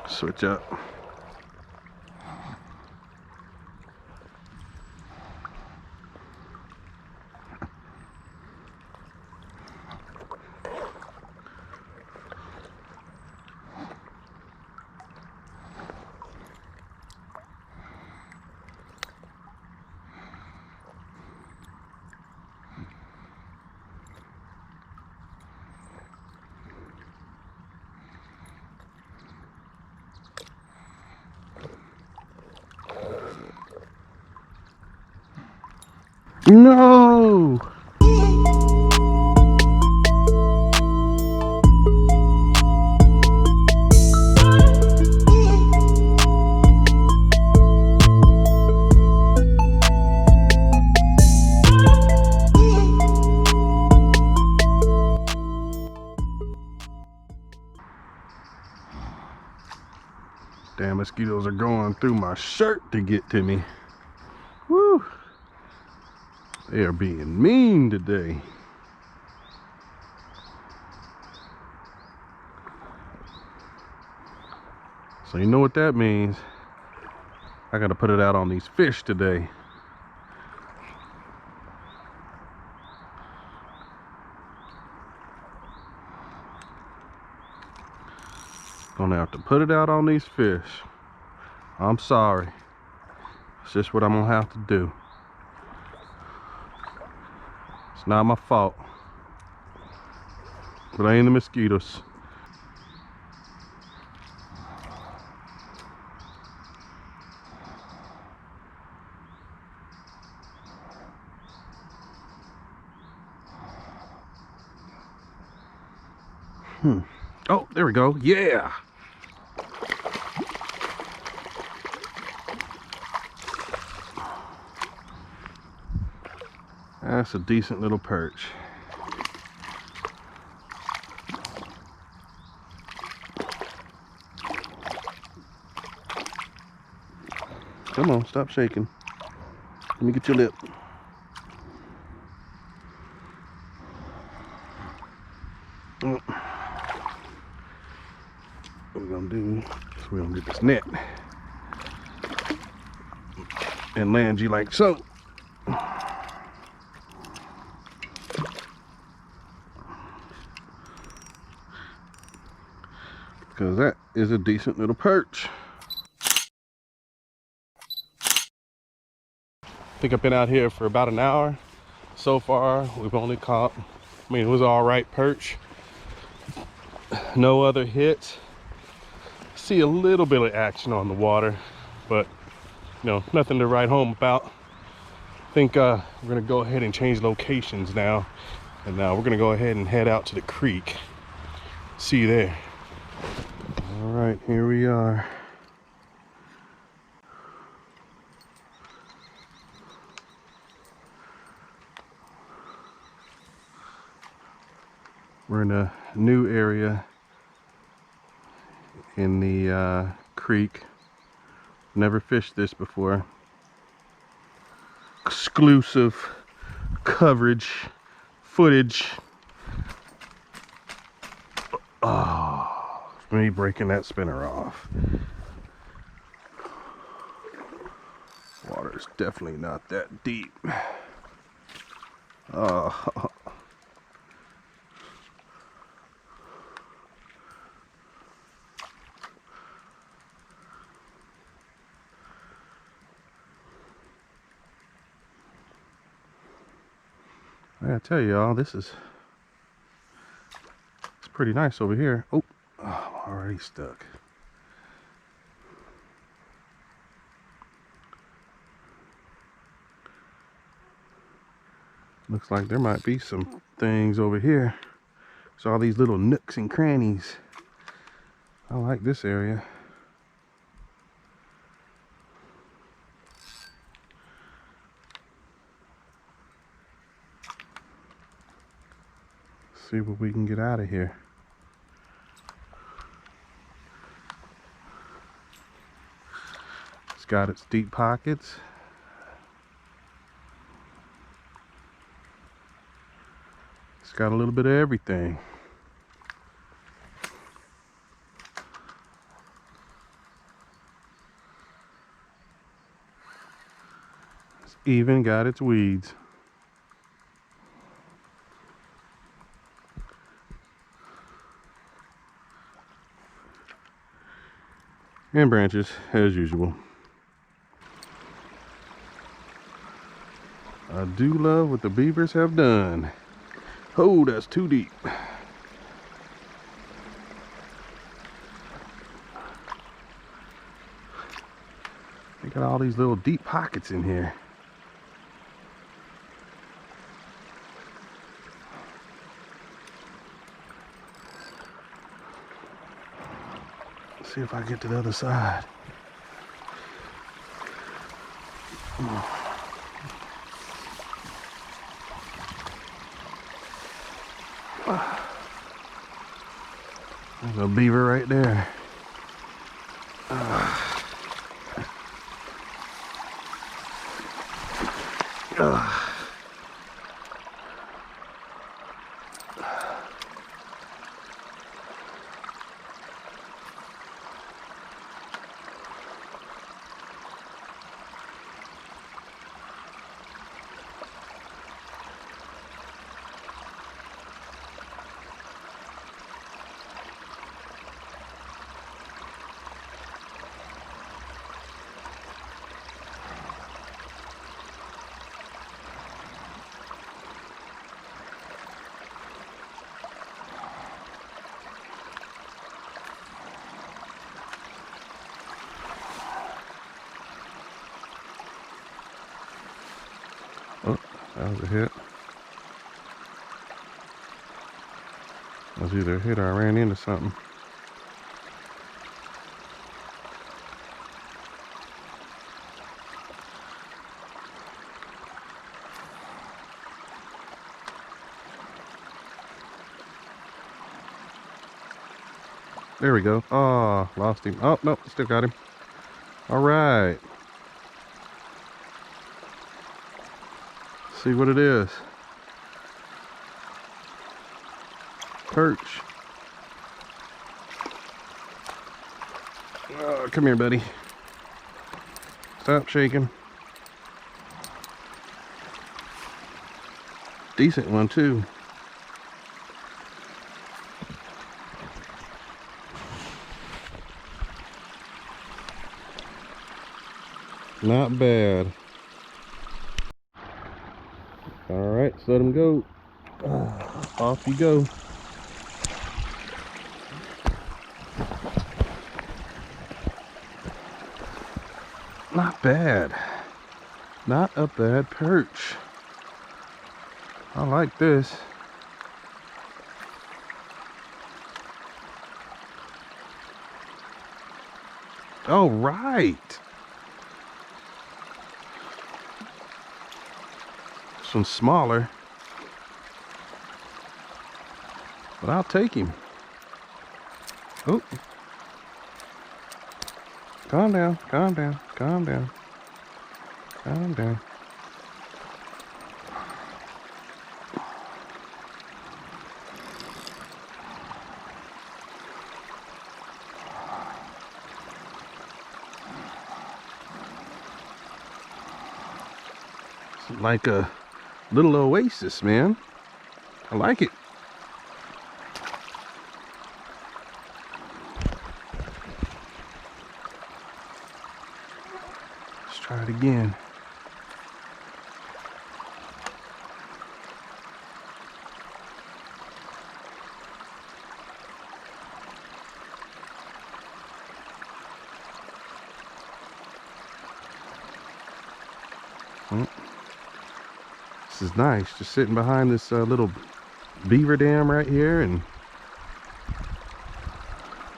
Switch up. No! Damn, mosquitoes are going through my shirt to get to me. Woo! They are being mean today. So you know what that means. I gotta put it out on these fish today. Gonna have to put it out on these fish. I'm sorry. It's just what I'm gonna have to do. It's not my fault. Blame the mosquitoes. Oh, there we go. Yeah. That's a decent little perch. Come on, stop shaking. Let me get your lip. What we're gonna do is we're gonna get this net and land you like so. Because that is a decent little perch. I think I've been out here for about an hour. So far, we've only caught, I mean, it was all right perch. No other hits. See a little bit of action on the water, but you know, nothing to write home about. I think we're gonna go ahead and change locations now. And now we're gonna go ahead and head out to the creek. See you there. All right, here we are. We're in a new area in the creek. Never fished this before. Exclusive coverage, footage. Oh, me breaking that spinner off. Water's definitely not that deep. Oh. I gotta tell y'all, it's pretty nice over here. Oh, I'm already stuck. Looks like there might be some things over here. So all these little nooks and crannies. I like this area. See what we can get out of here. It's got its deep pockets. It's got a little bit of everything. even got its weeds. And branches, as usual. I do love what the beavers have done. Oh, that's too deep. They got all these little deep pockets in here. Let's see if I get to the other side. There's a beaver right there. Oh, that was a hit. That was either a hit or I ran into something. There we go. Oh, lost him. Oh, no, still got him. All right. See what it is. Perch. Oh, come here, buddy. Stop shaking. Decent one, too. Not bad. All right, let's let him go. Off you go. Not bad. Not a bad perch. I like this. Oh, right. This one's smaller, but I'll take him. Oh. Calm down, calm down, calm down, calm down. It's like a little oasis, man. I like it. Let's try it again. This is nice, just sitting behind this little beaver dam right here and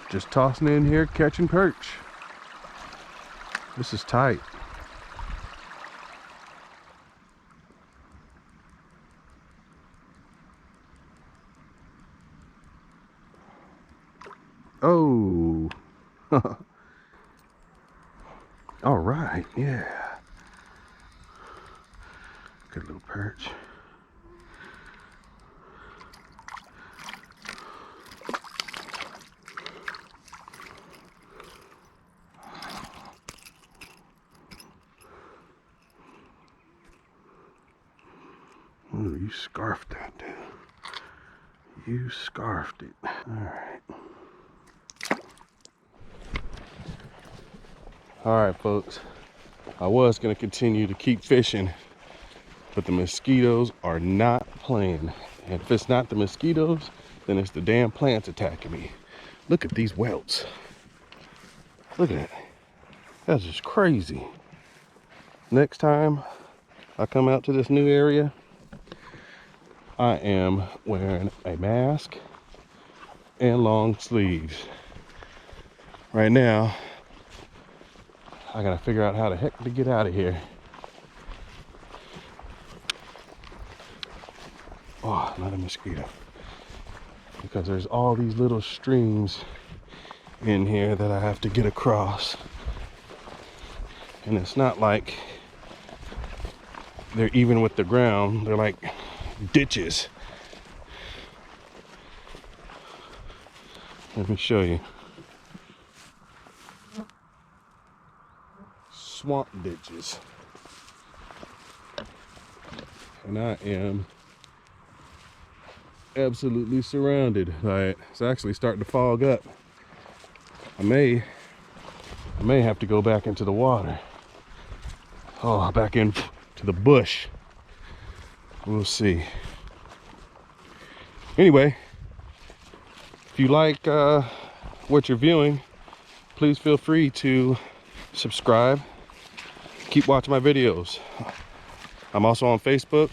just tossing in here, catching perch. This is tight. Oh. All right, yeah. Good little perch. Ooh, you scarfed that, dude. You scarfed it. Alright. Alright, folks. I was going to continue to keep fishing, but the mosquitoes are not playing. And if it's not the mosquitoes, then it's the damn plants attacking me. Look at these welts. Look at that. That's just crazy. Next time I come out to this new area, I am wearing a mask and long sleeves. Right now, I gotta figure out how the heck to get out of here. Oh, another mosquito. Because there's all these little streams in here that I have to get across. And it's not like they're even with the ground. They're like ditches. Let me show you. Swamp ditches. And I am absolutely surrounded by it. It's actually starting to fog up. I may have to go back into the water. Oh, back into the bush. We'll see. Anyway, if you like what you're viewing, please feel free to subscribe. Keep watching my videos. I'm also on Facebook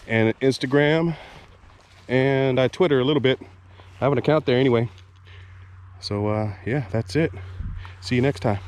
and Instagram, and I Twitter a little bit. I have an account there anyway. So yeah, that's it. See you next time.